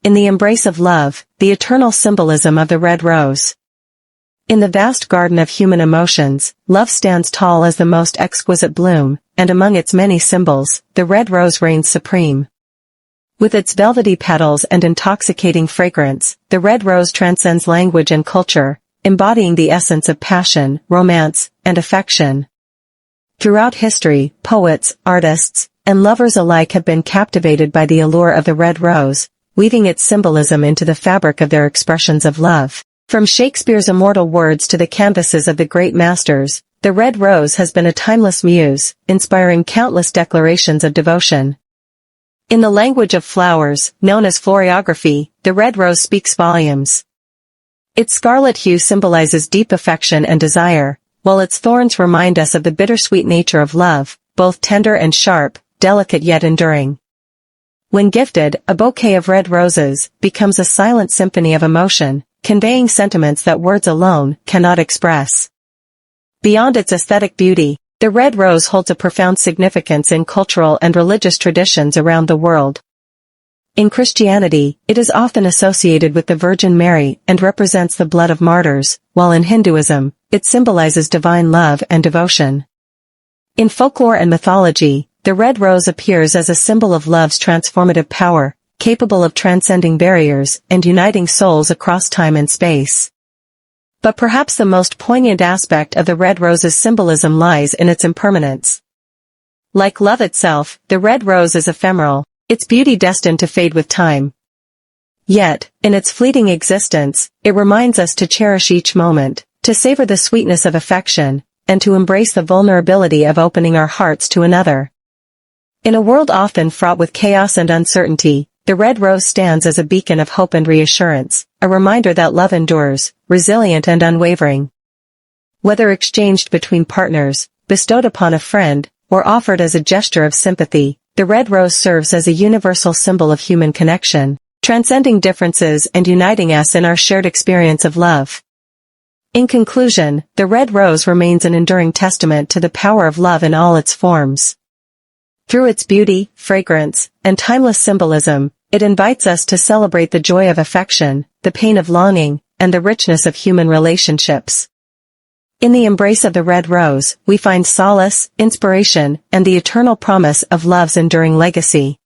In the embrace of love, the eternal symbolism of the red rose. In the vast garden of human emotions, love stands tall as the most exquisite bloom, and among its many symbols, the red rose reigns supreme. With its velvety petals and intoxicating fragrance, the red rose transcends language and culture, embodying the essence of passion, romance, and affection. Throughout history, poets, artists, and lovers alike have been captivated by the allure of the red rose, weaving its symbolism into the fabric of their expressions of love. From Shakespeare's immortal words to the canvases of the great masters, the red rose has been a timeless muse, inspiring countless declarations of devotion. In the language of flowers, known as florography, the red rose speaks volumes. Its scarlet hue symbolizes deep affection and desire, while its thorns remind us of the bittersweet nature of love, both tender and sharp, delicate yet enduring. When gifted, a bouquet of red roses becomes a silent symphony of emotion, conveying sentiments that words alone cannot express. Beyond its aesthetic beauty, the red rose holds a profound significance in cultural and religious traditions around the world. In Christianity, it is often associated with the Virgin Mary and represents the blood of martyrs, while in Hinduism, it symbolizes divine love and devotion. In folklore and mythology, the red rose appears as a symbol of love's transformative power, capable of transcending barriers and uniting souls across time and space. But perhaps the most poignant aspect of the red rose's symbolism lies in its impermanence. Like love itself, the red rose is ephemeral, its beauty destined to fade with time. Yet, in its fleeting existence, it reminds us to cherish each moment, to savor the sweetness of affection, and to embrace the vulnerability of opening our hearts to another. In a world often fraught with chaos and uncertainty, the red rose stands as a beacon of hope and reassurance, a reminder that love endures, resilient and unwavering. Whether exchanged between partners, bestowed upon a friend, or offered as a gesture of sympathy, the red rose serves as a universal symbol of human connection, transcending differences and uniting us in our shared experience of love. In conclusion, the red rose remains an enduring testament to the power of love in all its forms. Through its beauty, fragrance, and timeless symbolism, it invites us to celebrate the joy of affection, the pain of longing, and the richness of human relationships. In the embrace of the red rose, we find solace, inspiration, and the eternal promise of love's enduring legacy.